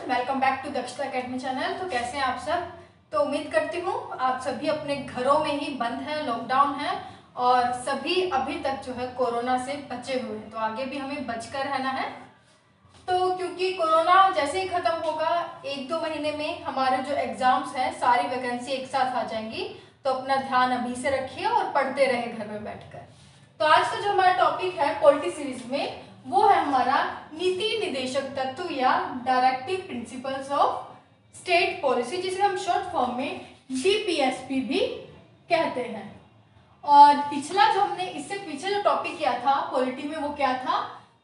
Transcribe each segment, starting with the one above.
Welcome back to दक्षता academy channel. तो कैसे हैं आप सब। तो उम्मीद करती हूँ आप सभी अपने घरों में ही बंद हैं, लॉकडाउन है और सभी अभी तक जो है कोरोना से बचे हुए हैं। तो आगे भी हमें बचकर रहना है। तो क्योंकि कोरोना जैसे ही खत्म होगा 1-2 महीने में हमारे जो एग्जाम्स हैं सारी वैकेंसी एक साथ आ जाएंगी। तो अपना ध्यान अभी से रखिए और पढ़ते रहे घर में बैठकर। तो आज का जो हमारा टॉपिक है पॉलिटी सीरीज में वो है हमारा नीति निदेशक तत्व या directive principles of state policy, जिसे हम शॉर्ट फॉर्म में डीपीएसपी भी कहते हैं। और पिछला जो हमने इससे पीछे जो टॉपिक किया था पॉलिटी में वो क्या था,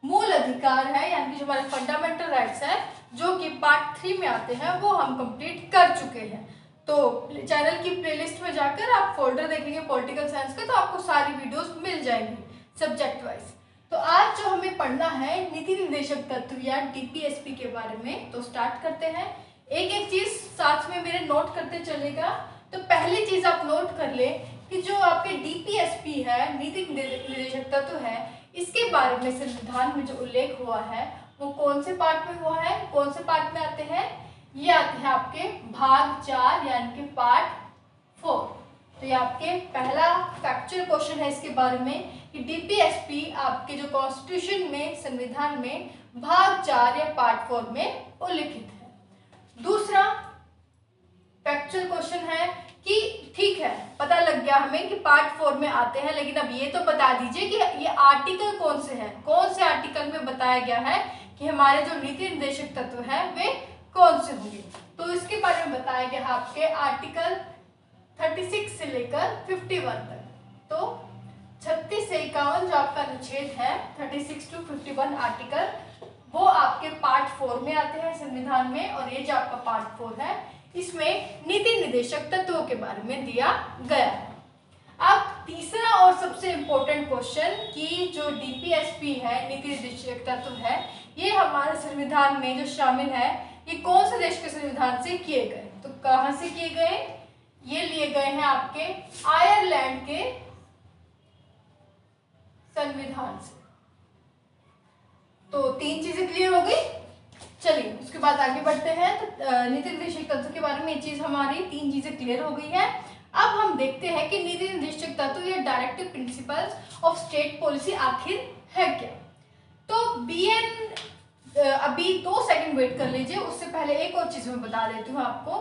मूल अधिकार है, यानी कि जो हमारे फंडामेंटल राइट्स है जो कि पार्ट 3 में आते हैं वो हम कंप्लीट कर चुके हैं। तो चैनल की प्लेलिस्ट में जाकर आप फोल्डर देखेंगे पॉलिटिकल साइंस का, तो आपको सारी वीडियोस मिल जाएंगी सब्जेक्ट वाइज। तो आज जो हमें पढ़ना है नीति निर्देशक तत्व या डीपीएसपी के बारे में। तो स्टार्ट करते हैं। एक एक चीज साथ में मेरे नोट करते चलेगा। तो पहली चीज आप नोट कर ले कि जो आपके डीपीएसपी है, नीति निर्देशक तत्व है, इसके बारे में संविधान में जो उल्लेख हुआ है वो कौन से पार्ट में हुआ है, कौन से पार्ट में आते हैं, ये आते हैं आपके भाग 4 यानी कि पार्ट 4। तो ये आपके पहला फैक्चुअल क्वेश्चन है इसके बारे में कि डीपीएसपी आपके जो कॉन्स्टिट्यूशन में, संविधान में भाग 4 या पार्ट 4 में उल्लिखित है। दूसरा फैक्चुअल क्वेश्चन है कि ठीक है पता लग गया हमें कि पार्ट 4 में आते हैं, लेकिन अब ये तो बता दीजिए कि ये आर्टिकल कौन से हैं, कौन से आर्टिकल में बताया गया है कि हमारे जो नीति निर्देशक तत्व है वे कौन से होंगे। तो इसके बारे में बताया गया है आपके आर्टिकल 36 से लेकर 51 तक। तो 36 से 51 जो आपका अनुच्छेद है 36 to 51 आर्टिकल वो आपके पार्ट 4 में आते हैं संविधान में। और ये जो आपका पार्ट 4 है इसमें नीति निर्देशक तत्वों के बारे में दिया गया है। अब तीसरा और सबसे इम्पोर्टेंट क्वेश्चन कि जो डीपीएसपी है, नीति निर्देशक तत्व है, ये हमारे संविधान में जो शामिल है ये कौन से देश के संविधान से किए गए। तो कहां से किए गए, ये लिए गए हैं आपके आयरलैंड के संविधान से। तो 3 चीजें क्लियर हो गई। चलिए उसके बाद आगे बढ़ते हैं। तो नीति निर्देशक तत्व के बारे में ये चीज हमारी 3 चीजें क्लियर हो गई है। अब हम देखते हैं कि नीति निर्देशक तत्व या directive principles of state policy आखिर है क्या। तो बीएन अभी 2 सेकंड वेट कर लीजिए, उससे पहले एक और चीज मैं बता देती हूँ आपको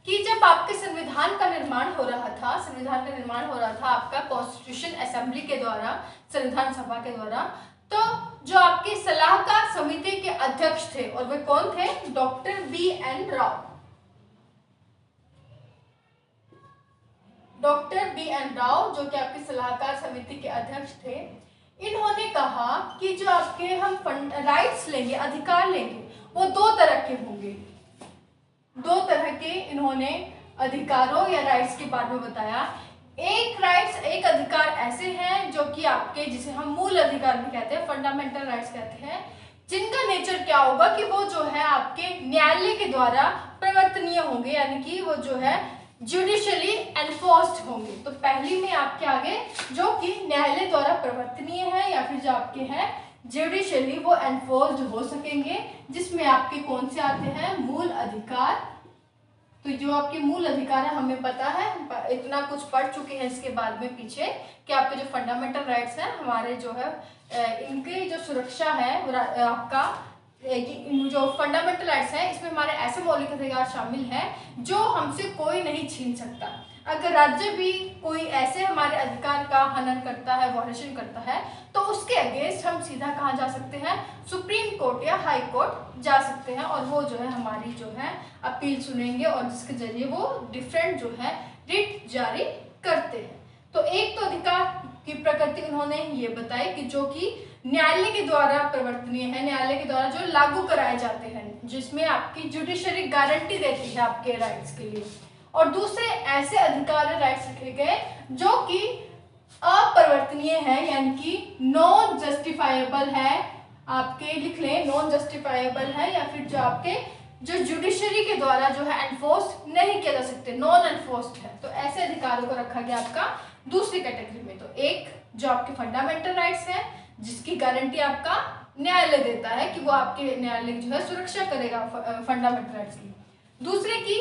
कि जब आपके संविधान का निर्माण हो रहा था, संविधान का निर्माण हो रहा था आपका कॉन्स्टिट्यूशन असेंबली के द्वारा, संविधान सभा के द्वारा, तो जो आपके सलाहकार समिति के अध्यक्ष थे और वे कौन थे, doctor BN. Rao. Doctor BN. Rao जो कि आपके सलाहकार समिति के अध्यक्ष थे, इन्होंने कहा कि जो आपके हम राइट्स लेंगे, अधिकार लेंगे, वो 2 तरह के होंगे। 2 तरह के इन्होंने अधिकारों या राइट्स के बारे में बताया। एक राइट्स, एक अधिकार ऐसे हैं जो कि आपके, जिसे हम मूल अधिकार भी कहते हैं, फंडामेंटल राइट्स कहते हैं, जिनका नेचर क्या होगा कि वो जो है आपके न्यायालय के द्वारा प्रवर्तनीय होंगे, यानी कि वो जो है जुडिशियली एनफोर्स्ड होंगे। तो पहली में आपके आगे जो कि न्यायालय द्वारा प्रवर्तनीय है या फिर जो आपके हैं जुडिशियली वो एनफोर्स्ड हो सकेंगे, जिसमें आपके कौन से आते हैं, मूल अधिकार। तो जो आपके मूल अधिकार है हमें पता है, इतना कुछ पढ़ चुके हैं इसके बाद में पीछे कि आपके जो फंडामेंटल राइट्स हैं हमारे जो है इनकी जो सुरक्षा है आपका, जो फंडामेंटल राइट्स हैं इसमें हमारे ऐसे मौलिक अधिकार शामिल हैं जो हमसे कोई नहीं छीन सकता। अगर राज्य भी कोई ऐसे हमारे अधिकार का हनन करता है, वॉयलेशन करता है, तो उसके अगेंस्ट हम सीधा कहाँ जा सकते हैं, सुप्रीम कोर्ट या हाई कोर्ट जा सकते हैं और वो जो है हमारी जो है अपील सुनेंगे और जिसके जरिए वो डिफरेंट जो है रिट जारी करते हैं। तो एक तो अधिकार की प्रकृति उन्होंने ये बताई कि जो कि न्यायालय के द्वारा प्रवर्तनीय है, न्यायालय के द्वारा जो लागू कराए जाते हैं, जिसमें आपकी जुडिशरी गारंटी देती है आपके राइट्स के लिए। और दूसरे ऐसे अधिकार राइट्स रखे गए जो कि अपरिवर्तनीय है, यानी कि नॉन जस्टिफाइबल है, आपके लिख लें नॉन जस्टिफाइबल है, या फिर जो आपके जो जुडिशरी के द्वारा जो है एनफोर्स नहीं किया जा सकते, नॉन एनफोर्स्ड है। तो ऐसे अधिकारों को रखा गया आपका दूसरी कैटेगरी में। तो एक जो आपके फंडामेंटल राइट्स हैं जिसकी गारंटी आपका न्यायालय देता है कि वो आपके न्यायालय जो है सुरक्षा करेगा फंडामेंटल राइट्स की। दूसरे की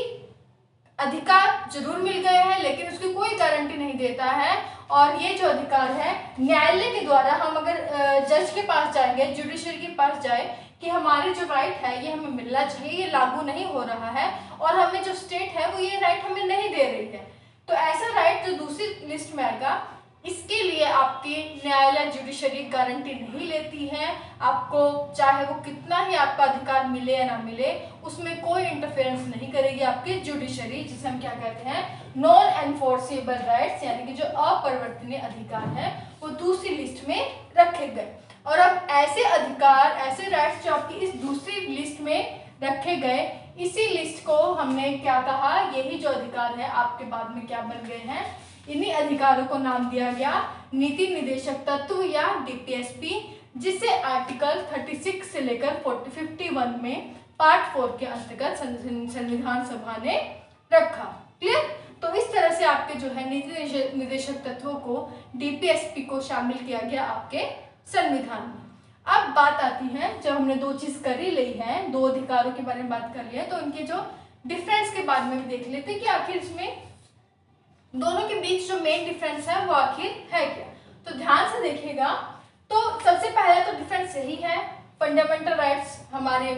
अधिकार जरूर मिल गए हैं लेकिन उसकी कोई गारंटी नहीं देता है, और ये जो अधिकार है न्यायालय के द्वारा, हम अगर जज के पास जाएंगे, जुडिशरी के पास जाए कि हमारे जो राइट है ये हमें मिलना चाहिए, ये लागू नहीं हो रहा है और हमें जो स्टेट है वो ये राइट हमें नहीं दे रही है, तो ऐसा राइट जो दूसरी लिस्ट में आएगा इसके लिए आपकी न्यायालय जुडिशरी गारंटी नहीं लेती है। आपको चाहे वो कितना ही आपका अधिकार मिले या ना मिले, उसमें कोई इंटरफेरेंस नहीं करेगी आपकी जुडिशरी, जिसे हम क्या कहते हैं नॉन एनफोर्सेबल राइट्स, यानी कि जो अपरिवर्तनीय अधिकार है वो दूसरी लिस्ट में रखे गए। और अब ऐसे अधिकार, ऐसे राइट्स जो आपकी इस दूसरी लिस्ट में रखे गए, इसी लिस्ट को हमने क्या कहा, यही जो अधिकार है आपके बाद में क्या बन गए हैं, इन्हीं अधिकारों को नाम दिया गया नीति निर्देशक तत्व या डीपीएसपी, जिसे आर्टिकल 36 से लेकर 51 में पार्ट 4 के अंतर्गत संविधान सभा ने रखा। क्लियर? तो इस तरह से आपके जो है नीति निर्देशक तत्वों को, डीपीएसपी को शामिल किया गया आपके संविधान में। अब बात आती है, जब हमने दो चीज कर ही ली है, दो अधिकारों के बारे में बात कर लिया, तो इनके जो डिफरेंस के बारे में भी देख लेते हैं कि आखिर इसमें दोनों के बीच जो मेन डिफरेंस है वो आखिर है क्या। तो ध्यान से देखिएगा, तो सबसे पहला तो डिफरेंस यही है, फंडामेंटल राइट्स हमारे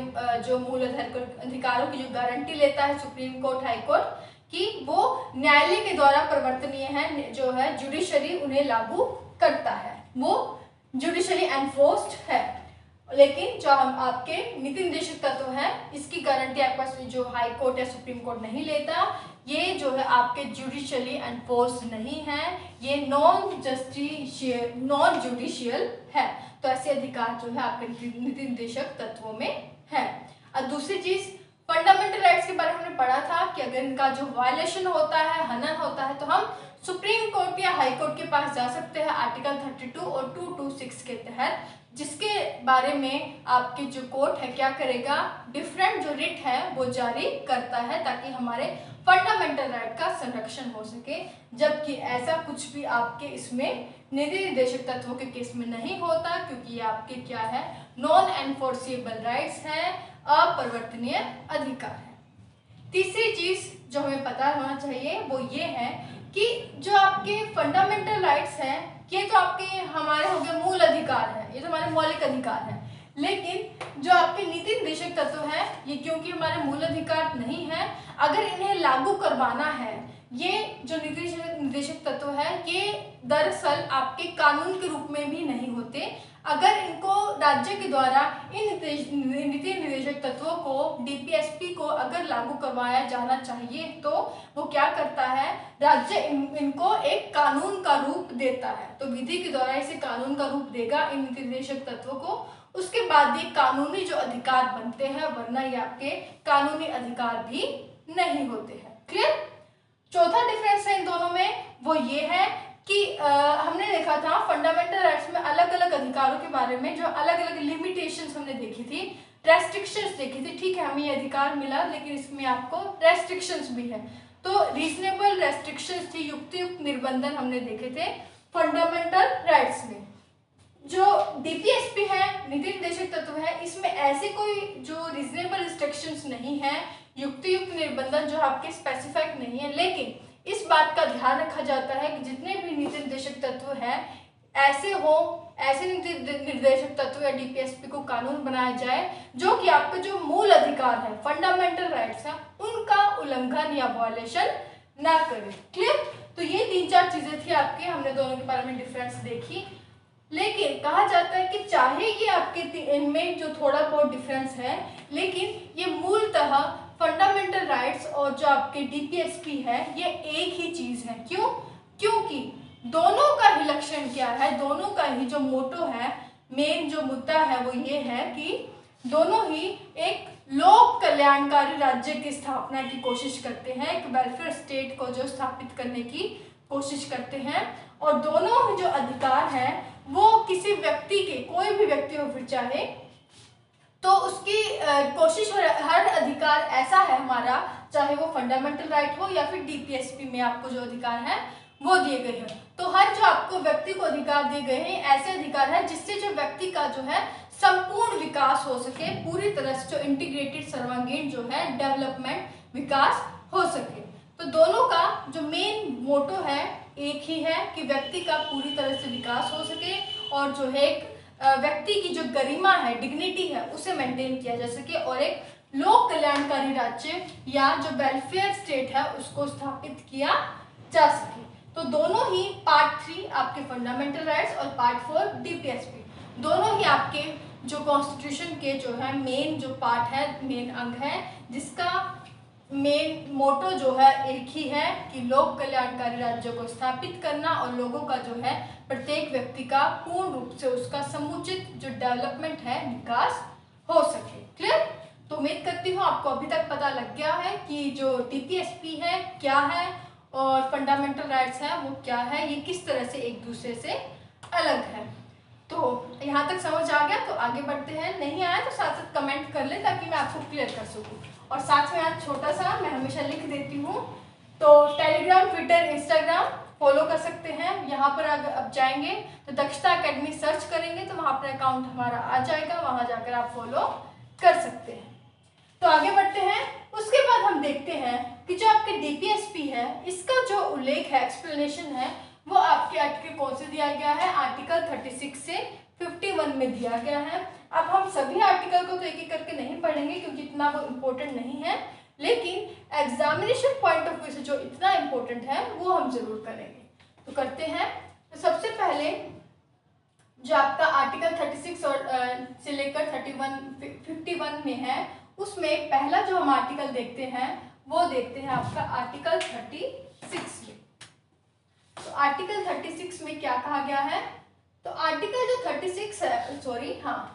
जो मूल अधिकारों की जो गारंटी लेता है सुप्रीम कोर्ट, हाई कोर्ट, कि वो न्यायालय के द्वारा परिवर्तनीय है, जो है जुडिशरी उन्हें लागू करता है, वो जुडिशरी एनफोर्स्ड है। लेकिन जो हम आपके नीति निर्देशक तत्व है, इसकी गारंटी आपके पास जो हाई कोर्ट या सुप्रीम कोर्ट नहीं लेता, ये जो है आपके जुडिशली एनफोर्स नहीं है, ये नॉन जुडिशियल है। तो ऐसे अधिकार जो है आपके नीति निर्देशक तत्वों में है। और दूसरी चीज, फंडामेंटल राइट्स के बारे में हमने पढ़ा था कि अगर इनका जो वायलेशन होता है, हनन होता है, तो हम सुप्रीम कोर्ट या हाई कोर्ट के पास जा सकते हैं आर्टिकल 32 और 226 के तहत, जिसके बारे में आपके जो कोर्ट है क्या करेगा, डिफरेंट जो रिट है वो जारी करता है ताकि हमारे फंडामेंटल राइट का संरक्षण हो सके। जबकि ऐसा कुछ भी आपके इसमें नीति निर्देशक तत्वों के केस में नहीं होता, क्योंकि ये आपके क्या है, नॉन एनफोर्सेबल राइट्स है, अपरिवर्तनीय अधिकार है। तीसरी चीज जो हमें पता होना चाहिए वो ये है कि जो आपके फंडामेंटल राइट्स हैं, ये तो आपके हमारे हो गए मूल अधिकार है, ये तो हमारे मौलिक अधिकार है, लेकिन जो आपके नीति निर्देशक तत्व है, ये क्योंकि हमारे मूल अधिकार नहीं है, अगर इन्हें लागू करवाना है, ये जो नीति निर्देशक तत्व है ये दरअसल आपके कानून के रूप में भी नहीं होते। अगर इनको राज्य के द्वारा इन नीति निर्देशक तत्वों को, डीपीएसपी को अगर लागू करवाया जाना चाहिए, तो वो क्या करता है, राज्य इनको एक कानून का रूप देता है। तो विधि के द्वारा इसे कानून का रूप देगा इन नीति निर्देशक तत्वों को, उसके बाद ये कानूनी जो अधिकार बनते हैं, वरना ये आपके कानूनी अधिकार भी नहीं होते हैं। क्लियर? चौथा डिफरेंस है इन दोनों में, वो ये है कि हमने देखा था फंडामेंटल राइट्स में अलग अलग अधिकारों के बारे में जो अलग अलग लिमिटेशंस हमने देखी थी, रेस्ट्रिक्शंस देखी थी। ठीक है, हमें ये अधिकार मिला, लेकिन इसमें आपको रेस्ट्रिक्शंस भी है। तो रीजनेबल रेस्ट्रिक्शंस थी, युक्त निर्बंधन हमने देखे थे फंडामेंटल राइट्स में। जो डीपीएसपी है, नीति निर्देशक तत्व है, इसमें ऐसे कोई जो रीजनेबल रिस्ट्रिक्शंस नहीं है, युक्त निर्बंधन जो आपके स्पेसिफाइड नहीं है, लेकिन इस बात का ध्यान रखा जाता है कि जितने भी नीति निर्देशक तत्व हैं ऐसे नीति निर्देशक तत्व या डीपीएसपी को कानून बनाया जाए जो कि आपके जो मूल अधिकार है, फंडामेंटल राइट्स है, उनका उल्लंघन या वायलेशन ना करे। क्लियर? तो ये 3-4 चीजें थी आपके, हमने दोनों के बारे में डिफरेंस देखी। लेकिन कहा जाता है कि चाहे ये आपके इनमें जो थोड़ा बहुत डिफरेंस है, लेकिन ये मूलतः फंडामेंटल राइट्स और जो आपके डीपीएसपी है ये एक ही चीज है। क्यों? क्योंकि दोनों का ही लक्षण क्या है, दोनों का ही जो मोटो है, मेन जो मुद्दा है वो ये है कि दोनों ही एक लोक कल्याणकारी राज्य की स्थापना की कोशिश करते हैं, एक वेलफेयर स्टेट को जो स्थापित करने की कोशिश करते हैं, और दोनों जो अधिकार हैं वो किसी व्यक्ति के, कोई भी व्यक्ति हो फिर चाहे, तो उसकी कोशिश, हर अधिकार ऐसा है हमारा, चाहे वो फंडामेंटल राइट हो या फिर डीपीएसपी में आपको जो अधिकार है वो दिए गए हैं, तो हर जो आपको व्यक्ति को अधिकार दिए गए हैं ऐसे अधिकार है जिससे जो व्यक्ति का जो है संपूर्ण विकास हो सके, पूरी तरह से जो इंटीग्रेटेड सर्वांगीण जो है डेवलपमेंट विकास हो सके। तो दोनों का जो मेन मोटो है एक ही है कि व्यक्ति का पूरी तरह से विकास हो सके और जो है एक व्यक्ति की जो गरिमा है, डिग्निटी है, उसे मेंटेन किया जा सके और एक लोक कल्याणकारी राज्य या जो वेलफेयर स्टेट है उसको स्थापित किया जा सके। तो दोनों ही पार्ट 3 आपके फंडामेंटल राइट्स और पार्ट 4 डीपीएसपी, दोनों ही आपके जो कॉन्स्टिट्यूशन के जो है मेन जो पार्ट है, मेन अंग है, जिसका मेन मोटो जो है एक ही है कि लोक कल्याणकारी राज्यों को स्थापित करना और लोगों का जो है प्रत्येक व्यक्ति का पूर्ण रूप से उसका समुचित जो डेवलपमेंट है, विकास हो सके। क्लियर? तो उम्मीद करती हूँ आपको अभी तक पता लग गया है कि जो डीपीएसपी है क्या है और फंडामेंटल राइट्स है वो क्या है, ये किस तरह से एक दूसरे से अलग है। तो यहाँ तक समझ आ गया तो आगे बढ़ते हैं, नहीं आया तो साथ साथ कमेंट कर ले ताकि मैं आपको क्लियर कर सकूँ। और साथ में आज छोटा सा मैं हमेशा लिख देती हूँ, तो टेलीग्राम, ट्विटर, इंस्टाग्राम फॉलो कर सकते हैं। यहाँ पर अगर अब जाएंगे तो दक्षता एकेडमी सर्च करेंगे तो वहाँ पर अकाउंट हमारा आ जाएगा, वहाँ जाकर आप फॉलो कर सकते हैं। तो आगे बढ़ते हैं। उसके बाद हम देखते हैं कि जो आपके डीपीएसपी है इसका जो उल्लेख है, एक्सप्लेनेशन है, वो आपके आर्टिकल कौन से दिया गया है, आर्टिकल 36 से 51 में दिया गया है। अब हम सभी आर्टिकल को तो एक एक करके नहीं पढ़ेंगे क्योंकि इतना वो इम्पोर्टेंट नहीं है, लेकिन एग्जामिनेशन पॉइंट ऑफ व्यू से जो इतना इम्पोर्टेंट है वो हम जरूर करेंगे। तो करते हैं। तो सबसे पहले जो आपका आर्टिकल 36 और से लेकर 51 में है, उसमें पहला जो हम आर्टिकल देखते हैं वो देखते हैं आपका आर्टिकल 36 में। तो आर्टिकल 36 में क्या कहा गया है, तो आर्टिकल जो 36 है,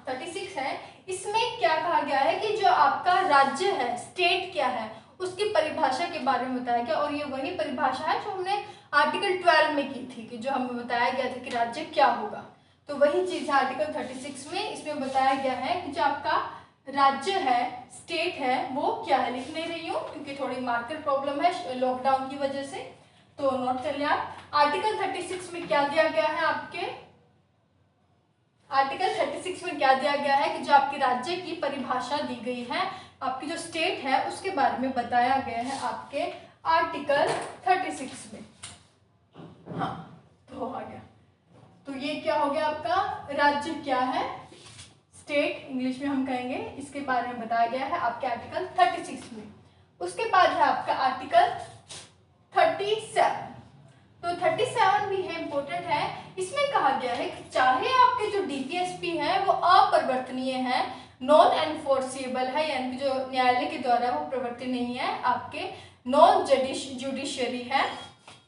36 है, इसमें क्या कहा गया है कि जो आपका राज्य है, स्टेट क्या है, उसकी परिभाषा के बारे में बताया गया। और ये वही परिभाषा है जो हमने आर्टिकल 12 में की थी, कि जो हमें बताया गया था कि राज्य क्या होगा। तो वही चीज है आर्टिकल 36 में, इसमें बताया गया है कि जो आपका राज्य है, स्टेट है, वो क्या है। लिख नहीं रही हूँ क्योंकि थोड़ी मार्कर प्रॉब्लम है लॉकडाउन की वजह से, तो नोट कर लिया। आर्टिकल 36 में क्या दिया गया है, आपके आर्टिकल 36 में क्या दिया गया है कि जो आपके राज्य की परिभाषा दी गई है, आपकी जो स्टेट है उसके बारे में बताया गया है आपके आर्टिकल 36 में। हाँ, तो आ गया। तो ये क्या हो गया, आपका राज्य क्या है, स्टेट इंग्लिश में हम कहेंगे, इसके बारे में बताया गया है आपके आर्टिकल 36 में। उसके बाद है आपका आर्टिकल 37। तो 37 भी है, इंपॉर्टेंट है। इसमें कहा गया है कि चाहे आपके जो डीपीएसपी है वो अपरिवर्तनीय है, नॉन एनफोर्सेबल है, यानी कि जो न्यायालय के द्वारा वो प्रवर्तित नहीं है, आपके नॉन जुडिशियरी है,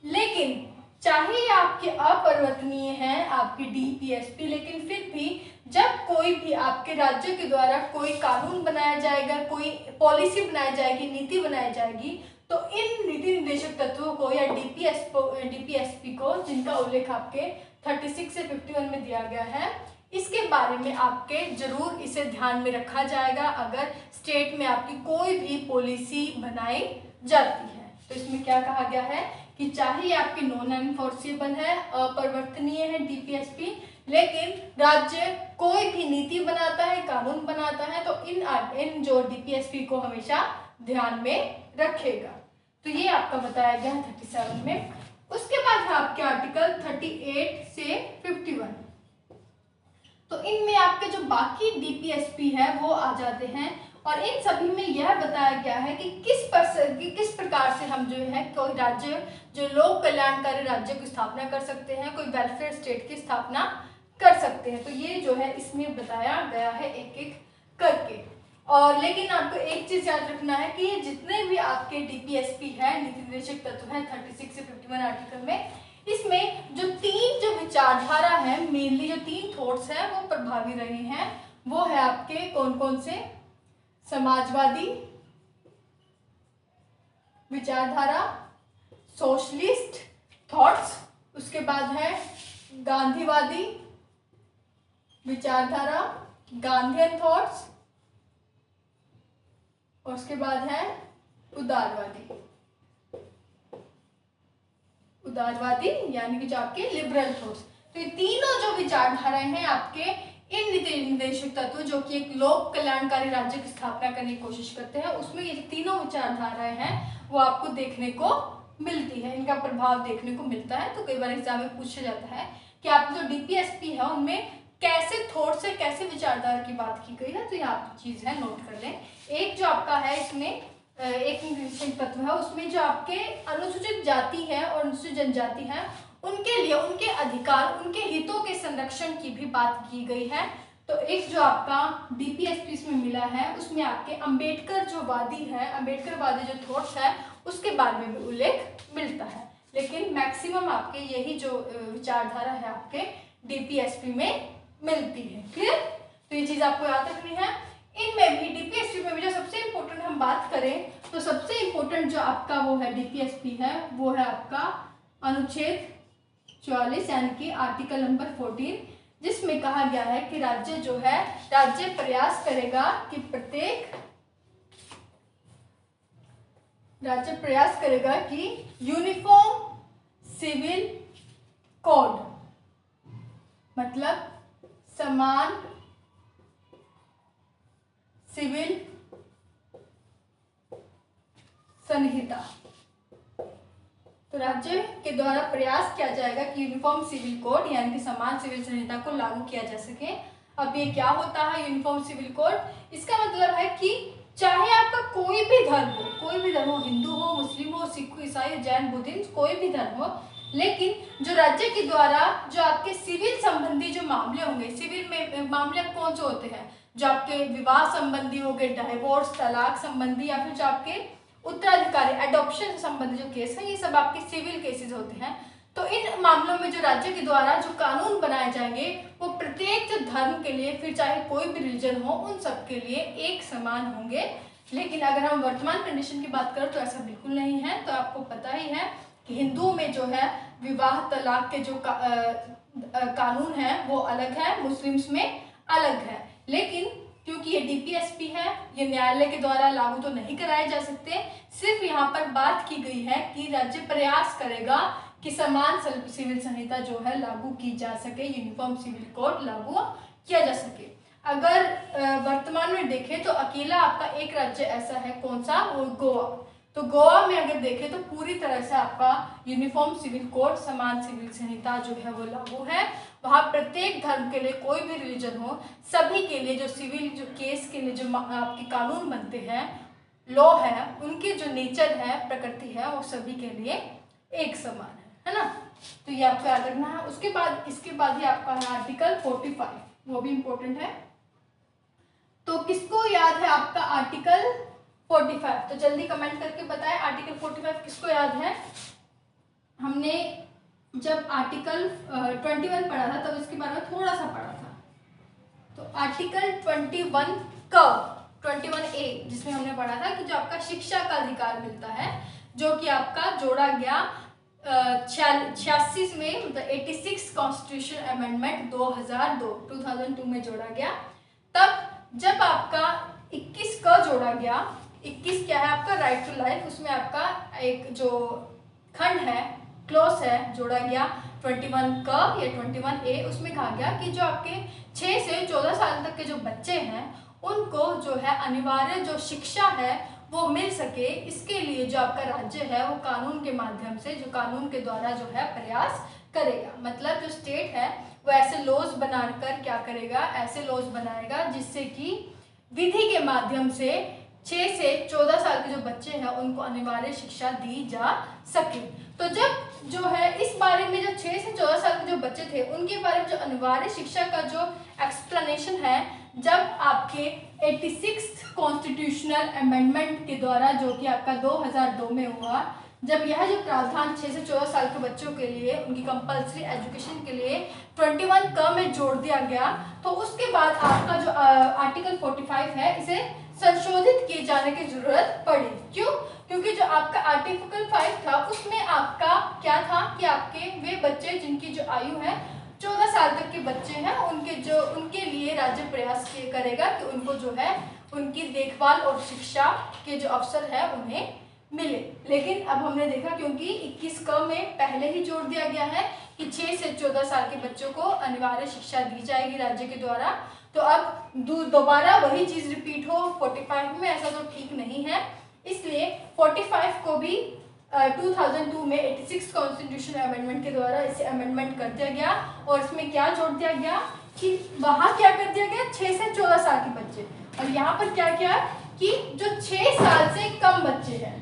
लेकिन चाहे आपके अपरिवर्तनीय है आपकी डीपीएसपी, लेकिन फिर भी जब कोई भी आपके राज्य के द्वारा कोई कानून बनाया जाएगा, कोई पॉलिसी बनाई जाएगी, नीति बनाई जाएगी, तो इन नीति निर्देशक तत्वों को या डीपीएसपी को, जिनका उल्लेख आपके 36 से 51 में दिया गया है, इसके बारे में आपके जरूर इसे ध्यान में रखा जाएगा अगर स्टेट में आपकी कोई भी पॉलिसी बनाई जाती है। तो इसमें क्या कहा गया है कि चाहे आपकी नॉन एनफोर्सेबल है, अपरिवर्तनीय है डीपीएसपी, लेकिन राज्य कोई भी नीति बनाता है, कानून बनाता है, तो इन जो डीपीएसपी को हमेशा ध्यान में रखेगा। तो ये आपका बताया गया है 37 में। उसके बाद है आपके आर्टिकल 38 से 51। तो इनमें आपके जो बाकी डीपीएसपी है वो आ जाते हैं, और इन सभी में यह बताया गया है कि किस प्रकार से हम जो है कोई राज्य, जो लोक कल्याणकारी राज्य की स्थापना कर सकते हैं, कोई वेलफेयर स्टेट की स्थापना कर सकते हैं। तो ये जो है इसमें बताया गया है एक एक करके। और लेकिन आपको एक चीज याद रखना है कि ये जितने भी आपके डीपीएसपी है, नीति निर्देशक तत्व है 36 से 51 आर्टिकल में, इसमें जो तीन जो विचारधारा है, मेनली जो तीन थॉट्स हैं वो प्रभावी रहे हैं। वो है आपके कौन कौन से, समाजवादी विचारधारा, सोशलिस्ट थॉट्स, उसके बाद है गांधीवादी विचारधारा, गांधीयन थॉट्स, और उसके बाद है उदारवादी यानी कि जो आपके लिबरल थॉट्स। तो ये तीनों जो विचारधाराएं हैं आपके, इन नीति निर्देशक तत्व जो कि एक लोक कल्याणकारी राज्य की स्थापना करने की कोशिश करते हैं, उसमें ये तीनों विचारधाराएं हैं वो आपको देखने को मिलती है, इनका प्रभाव देखने को मिलता है। तो कई बार एग्जाम में पूछा जाता है कि आप जो डीपीएसपी है उनमें कैसे थॉट से कैसे विचारधारा की बात की गई है, तो यहाँ चीज है नोट कर लें। एक जो आपका है इसमें एक निर्देशक तत्व है, उसमें जो आपके अनुसूचित जाति है और अनुसूचित जनजाति है उनके लिए उनके अधिकार, उनके हितों के संरक्षण की भी बात की गई है। तो एक जो आपका डीपीएसपी इसमें मिला है उसमें आपके अंबेडकर जो वादी है, अंबेडकरवादी जो थॉट्स है उसके बारे में भी उल्लेख मिलता है, लेकिन मैक्सिमम आपके यही जो विचारधारा है आपके डीपीएसपी में मिलती है। क्लियर? तो ये चीज आपको याद रखनी है। इनमें भी डीपीएसपी में भी जो सबसे इम्पोर्टेंट हम बात करें तो सबसे इम्पोर्टेंट जो आपका वो है डीपीएसपी है वो है आपका अनुच्छेद 44 यानी कि आर्टिकल नंबर 14, जिसमें कहा गया है कि राज्य जो है राज्य प्रयास करेगा कि राज्य प्रयास करेगा कि यूनिफॉर्म सिविल कोड मतलब समान सिविल संहिता, तो राज्य के द्वारा प्रयास किया जाएगा कि यूनिफॉर्म सिविल कोड यानी कि समान सिविल संहिता को लागू किया जा सके। अब ये क्या होता है यूनिफॉर्म सिविल कोड? इसका मतलब है कि चाहे आपका कोई भी धर्म हो, हिंदू हो, मुस्लिम हो, सिख, ईसाई, जैन, बुद्धिस्ट, कोई भी धर्म हो, लेकिन जो राज्य के द्वारा जो आपके सिविल संबंधी जो मामले होंगे, सिविल में मामले कौन से होते हैं, जो आपके विवाह संबंधी हो गए, डाइवोर्स, तलाक संबंधी, या फिर जो आपके उत्तराधिकारी एडॉप्शन से संबंधित जो केस है, ये सब आपके सिविल केसेस होते हैं। तो इन मामलों में जो राज्य के द्वारा जो कानून बनाए जाएंगे वो प्रत्येक जो धर्म के लिए, फिर चाहे कोई भी रिलीजन हो, उन सब के लिए एक समान होंगे। लेकिन अगर हम वर्तमान कंडीशन की बात करें तो ऐसा बिल्कुल नहीं है। तो आपको पता ही है कि हिंदुओं में जो है विवाह तलाक के जो कानून है वो अलग है, मुस्लिम्स में अलग है। लेकिन क्योंकि ये डीपीएसपी है, ये न्यायालय के द्वारा लागू तो नहीं कराए जा सकते, सिर्फ यहाँ पर बात की गई है कि राज्य प्रयास करेगा कि समान सिविल संहिता जो है लागू की जा सके, यूनिफॉर्म सिविल कोड लागू किया जा सके। अगर वर्तमान में देखें तो अकेला आपका एक राज्य ऐसा है, कौन सा? वो गोवा। तो गोवा में अगर देखें तो पूरी तरह से आपका यूनिफॉर्म सिविल कोड, समान सिविल संहिता जो है वो लागू है। वहाँ प्रत्येक धर्म के लिए, कोई भी रिलीजन हो, सभी के लिए जो सिविल जो केस के लिए जो आपके कानून बनते हैं, लॉ है, उनके जो नेचर है, प्रकृति है, वो सभी के लिए एक समान है ना। तो ये आपको याद रखना है। उसके बाद इसके बाद ही आपका है आर्टिकल 45, वो भी इम्पोर्टेंट है। तो किसको याद है आपका आर्टिकल 45? तो जल्दी कमेंट करके बताएं आर्टिकल 45 किसको याद है। हमने जब आर्टिकल 21 पढ़ा था तब इसके बारे में थोड़ा सा पढ़ा था। तो आर्टिकल 21 कब? 21A जिसमें हमने पढ़ा था कि जो आपका शिक्षा का अधिकार मिलता है, जो कि आपका जोड़ा गया 86 में, मतलब 86 कॉन्स्टिट्यूशन अमेंडमेंट 2002 में जोड़ा गया। तब जब आपका 21 का जोड़ा गया, 21 क्या है आपका? Right to life. उसमें आपका एक जो खंड है, क्लॉज है, जोड़ा गया 21 का या 21A। उसमें कहा गया कि जो आपके 6 से 14 साल तक के जो बच्चे हैं उनको जो है अनिवार्य जो शिक्षा है वो मिल सके, इसके लिए जो आपका राज्य है वो कानून के माध्यम से, जो कानून के द्वारा जो है प्रयास करेगा। मतलब जो स्टेट है वो ऐसे लॉज बनाकर क्या करेगा? ऐसे लॉज बनाएगा जिससे कि विधि के माध्यम से 6 से 14 साल के जो बच्चे हैं उनको अनिवार्य शिक्षा दी जा सके। तो जब जो है इस बारे में जो 6 से 14 साल के जो बच्चे थे उनके बारे में जो अनिवार्य शिक्षा का जो एक्सप्लेनेशन है, जब आपके 86 कॉन्स्टिट्यूशनल अमेंडमेंट के द्वारा, जो कि आपका 2002 में हुआ, जब यह जो प्रावधान 6 से 14 साल के बच्चों के लिए उनकी कंपल्सरी एजुकेशन के लिए 21 क में जोड़ दिया गया, तो उसके बाद आपका जो आर्टिकल 45 है इसे संशोधित किए जाने की जरूरत पड़ी। क्यों? क्योंकि जो आपका आर्टिकल 5 था उसमें आपका क्या था कि आपके वे बच्चे जिनकी जो आयु है 14 साल तक के बच्चे हैं, उनके लिए राज्य प्रयास करेगा कि उनको जो है उनकी देखभाल और शिक्षा के जो अवसर है उन्हें मिले। लेकिन अब हमने देखा क्योंकि 21 में पहले ही जोड़ दिया गया है कि 6 से 14 साल के बच्चों को अनिवार्य शिक्षा दी जाएगी राज्य के द्वारा, तो अब दोबारा वही चीज रिपीट हो 45 में, ऐसा तो ठीक नहीं है। इसलिए 45 को भी 2002 में 86 कॉन्स्टिट्यूशन अमेंडमेंट के द्वारा इसे अमेंडमेंट कर दिया गया। और इसमें क्या जोड़ दिया गया कि वहां क्या कर दिया गया, 6 से 14 साल के बच्चे, और यहाँ पर क्या किया कि जो 6 साल से कम बच्चे हैं,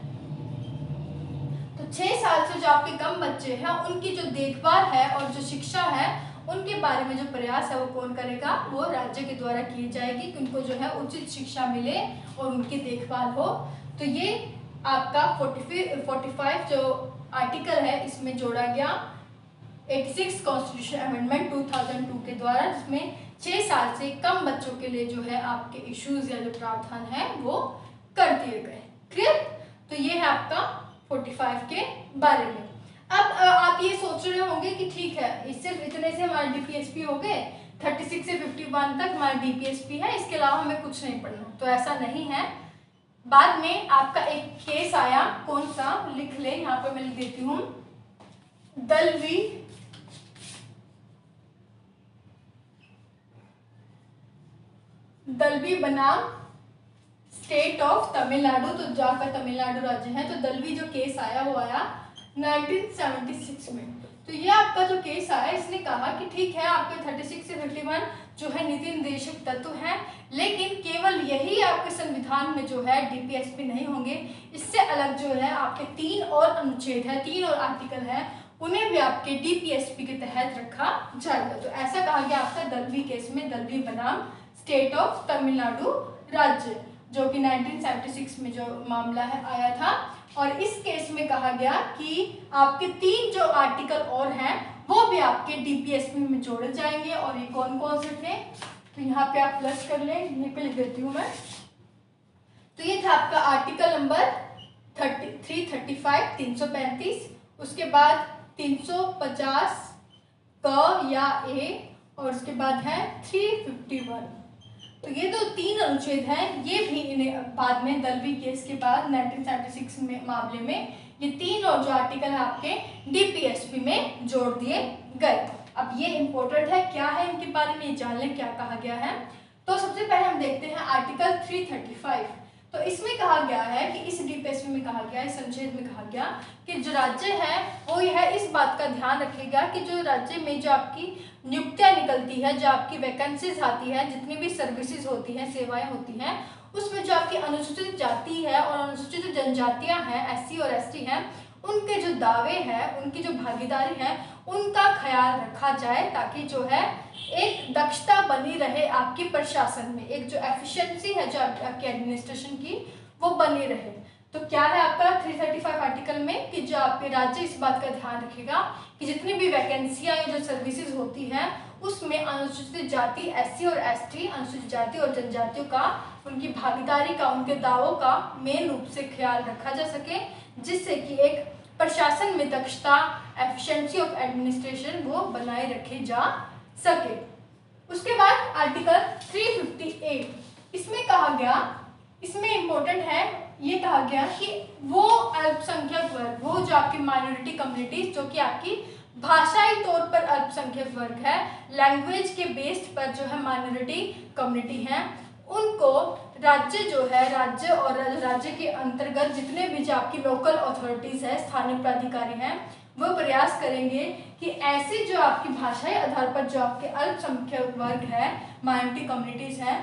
तो 6 साल से जो आपके कम बच्चे हैं उनकी जो देखभाल है और जो शिक्षा है उनके बारे में जो प्रयास है वो कौन करेगा, वो राज्य के द्वारा की जाएगी कि उनको जो है उचित शिक्षा मिले और उनकी देखभाल हो। तो ये आपका 45 जो आर्टिकल है इसमें जोड़ा गया 86 कॉन्स्टिट्यूशन अमेंडमेंट 2002 के द्वारा, जिसमें 6 साल से कम बच्चों के लिए जो है आपके इश्यूज या जो प्रावधान है वो कर दिए गए। क्लियर? तो ये है आपका 45 के बारे में। अब आप ये सोच रहे होंगे कि ठीक है, सिर्फ इतने से हमारे डीपीएसपी हो गए, 36 से 51 तक हमारा डीपीएसपी है, इसके अलावा हमें कुछ नहीं पढ़ना। तो ऐसा नहीं है। बाद में आपका एक केस आया, कौन सा, लिख ले, यहाँ पर मैं लिख देती हूँ, दलवी बनाम स्टेट ऑफ तमिलनाडु। तो जो आपका तमिलनाडु राज्य है, तो दलवी जो केस आया वो आया 1976 में। तो ये आपका जो केस आया, इसने कहा कि ठीक है आपके 36 से 51 जो है नीति निर्देशक तत्व है, लेकिन केवल यही आपके संविधान में जो है डीपीएसपी नहीं होंगे। इससे अलग जो है आपके 3 और अनुच्छेद है, 3 और आर्टिकल है, उन्हें भी आपके डीपीएसपी के तहत रखा जाएगा। तो ऐसा कहा गया आपका दलवी केस में, दलवी बनाम स्टेट ऑफ तमिलनाडु राज्य, जो कि 1976 में जो मामला है आया था। और इस केस में कहा गया कि आपके 3 जो आर्टिकल और हैं वो भी आपके डीपीएसपी में जोड़े जाएंगे। और ये कौन कौन से थे, तो यहाँ पे आप प्लस कर लें, यहीं पे लिख देती हूँ मैं। तो ये था आपका आर्टिकल नंबर 335 335, उसके बाद 350 क या ए, और उसके बाद है 351। तो ये तो 3 अनुच्छेद हैं, ये भी इन्हें बाद में दलवी केस के बाद 1976 में मामले में ये 3 और जो आर्टिकल है आपके डीपीएसपी में जोड़ दिए गए। अब ये इंपॉर्टेंट है, क्या है इनके बारे में जान लें क्या कहा गया है। तो सबसे पहले हम देखते हैं आर्टिकल 335। तो इसमें कहा गया है कि इस डीपीएसपी में कहा गया, इस अनुच्छेद में कहा गया कि जो राज्य है वो यह इस बात का ध्यान रखेगा कि जो राज्य में जो आपकी नियुक्तियां निकलती है, जो आपकी वैकेंसीज आती है, जितनी भी सर्विसेज होती हैं, सेवाएं होती हैं, उसमें जो आपकी अनुसूचित जाति है और अनुसूचित जनजातियां हैं, एससी और एसटी हैं, उनके जो दावे हैं, उनकी जो भागीदारी है, उनका ख्याल रखा जाए, ताकि जो है एक दक्षता बनी रहे आपकी प्रशासन में, एक जो एफिशिएंसी है जो आपकी एडमिनिस्ट्रेशन की वो बनी रहे। तो क्या है आपका 335 आर्टिकल में कि जो आपके राज्य इस बात का ध्यान रखेगा कि जितनी भी वैकेंसियां या जो सर्विसेज होती हैं उसमें अनुसूचित जाति, एससी और एसटी, अनुसूचित जाति और जनजातियों का, उनकी भागीदारी का, उनके दावों का मेन रूप से ख्याल रखा जा सके, जिससे कि एक प्रशासन में दक्षता, एफिशिएंसी ऑफ एडमिनिस्ट्रेशन वो बनाए रखे जा सके। उसके बाद आर्टिकल 358, इसमें कहा गया, इसमें इंपॉर्टेंट है, ये कहा गया कि वो अल्पसंख्यक वर्ग, वो जो आपकी माइनॉरिटी कम्युनिटीज जो कि आपकी भाषाई तौर पर अल्पसंख्यक वर्ग है, लैंग्वेज के बेस्ड पर जो है माइनॉरिटी कम्युनिटी है, उनको राज्य जो है, राज्य और राज्य के अंतर्गत जितने भी जो आपकी लोकल अथॉरिटीज है, स्थानीय प्राधिकारी हैं, वो प्रयास करेंगे कि ऐसे जो आपकी भाषाई आधार पर जो आपके अल्पसंख्यक वर्ग है, माइनॉरिटी कम्युनिटीज हैं,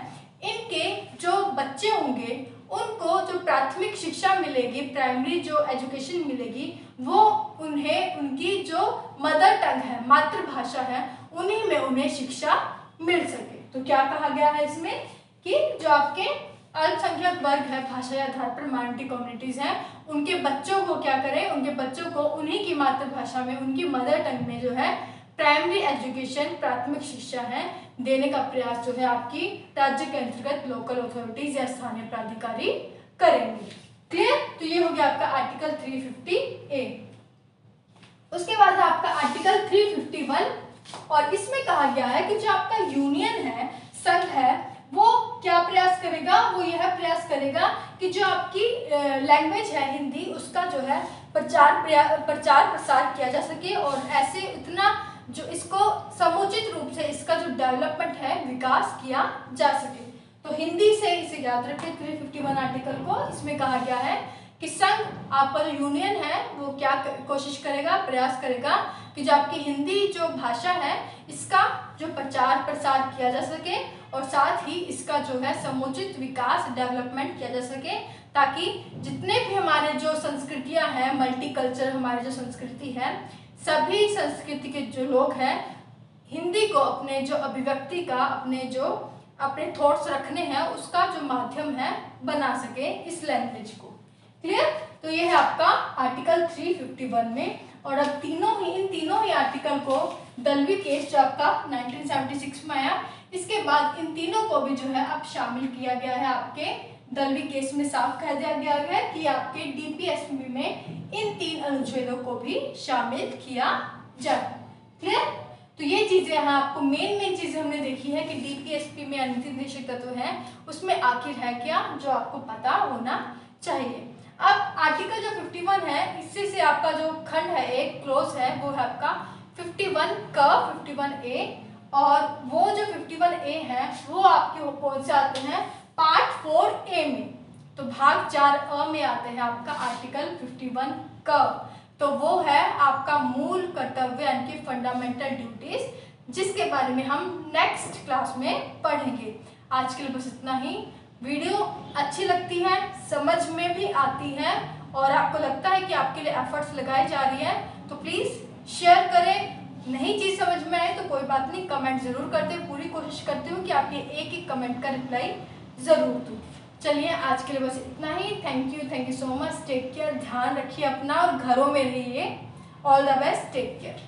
इनके जो बच्चे होंगे उनको जो प्राथमिक शिक्षा मिलेगी, प्राइमरी जो एजुकेशन मिलेगी, वो उन्हें उनकी जो मदर टंग है, मातृभाषा है, उन्हीं में उन्हें शिक्षा मिल सके। तो क्या कहा गया है इसमें कि जो आपके अल्पसंख्यक वर्ग है, भाषाई आधार पर माइनॉरिटी कम्युनिटीज हैं, उनके बच्चों को क्या करें, उनके बच्चों को उन्हीं की मातृभाषा में, उनकी मदर टंग में जो है प्राइमरी एजुकेशन, प्राथमिक शिक्षा है, देने का प्रयास जो है आपकी राज्य के अंतर्गत लोकल अथॉरिटीज या स्थानीय प्राधिकारी करेंगे। क्लियर? तो ये हो गया आपका आर्टिकल 350A। उसके बाद आपका आर्टिकल 351, और इसमें कहा गया है कि जो आपका यूनियन है, संघ है, वो क्या प्रयास करेगा, वो यह प्रयास करेगा कि जो आपकी लैंग्वेज है हिंदी, उसका जो है प्रचार प्रसार किया जा सके और ऐसे इतना जो इसको समुचित रूप से इसका जो डेवलपमेंट है, विकास किया जा सके। तो हिंदी से इसे याद रखें 351 आर्टिकल को। इसमें कहा गया है कि संघ आपका जो यूनियन है वो क्या कोशिश करेगा, प्रयास करेगा कि जो आपकी हिंदी जो भाषा है इसका जो प्रचार प्रसार किया जा सके और साथ ही इसका जो है समुचित विकास, डेवलपमेंट किया जा सके, ताकि जितने भी हमारे जो संस्कृतियां हैं, मल्टीकल्चर हमारी जो संस्कृति है, सभी संस्कृति के जो लोग हैं हिंदी को अपने जो अभिव्यक्ति का, अपने थॉट्स रखने हैं उसका जो माध्यम है बना सके इस लैंग्वेज को। क्लियर? तो ये है आपका आर्टिकल 351 में। और अब इन तीनों ही आर्टिकल को दलवी केस जो आपका 1976 में आया, इसके बाद इन तीनों को भी जो है अब शामिल किया गया है आपके दलवी केस में। साफ कह दिया गया है कि आपके डीपीएसपी में इन 3 अनुच्छेदों को भी शामिल किया जाए। क्लियर? तो ये चीजें यहाँ आपको मेन चीजें हमने देखी है कि डीपीएसपी में नीति निर्देशक तत्व है, उसमें आखिर है क्या जो आपको पता होना चाहिए। अब आर्टिकल जो 51 है, इससे से आपका जो खंड है, एक क्लोज है, वो है आपका 51 का 51A, और वो जो 51A है वो आपके कौन से आते हैं, पार्ट 4A में। तो भाग 4A में आते हैं आपका आर्टिकल 51 का। तो वो है आपका मूल कर्तव्य यानी कि फंडामेंटल ड्यूटीज, जिसके बारे में हम नेक्स्ट क्लास में पढ़ेंगे। आज के लिए बस इतना ही। वीडियो अच्छी लगती है, समझ में भी आती है और आपको लगता है कि आपके लिए एफर्ट्स लगाई जा रही है, तो प्लीज़ शेयर करें। नई चीज़ समझ में आए तो कोई बात नहीं, कमेंट ज़रूर करते, पूरी कोशिश करती हूँ कि आपके एक कमेंट का रिप्लाई ज़रूर दूँ। चलिए आज के लिए बस इतना ही। Thank you so much. Take care, ध्यान रखिए अपना और घरों में रहिए। All the best, take care.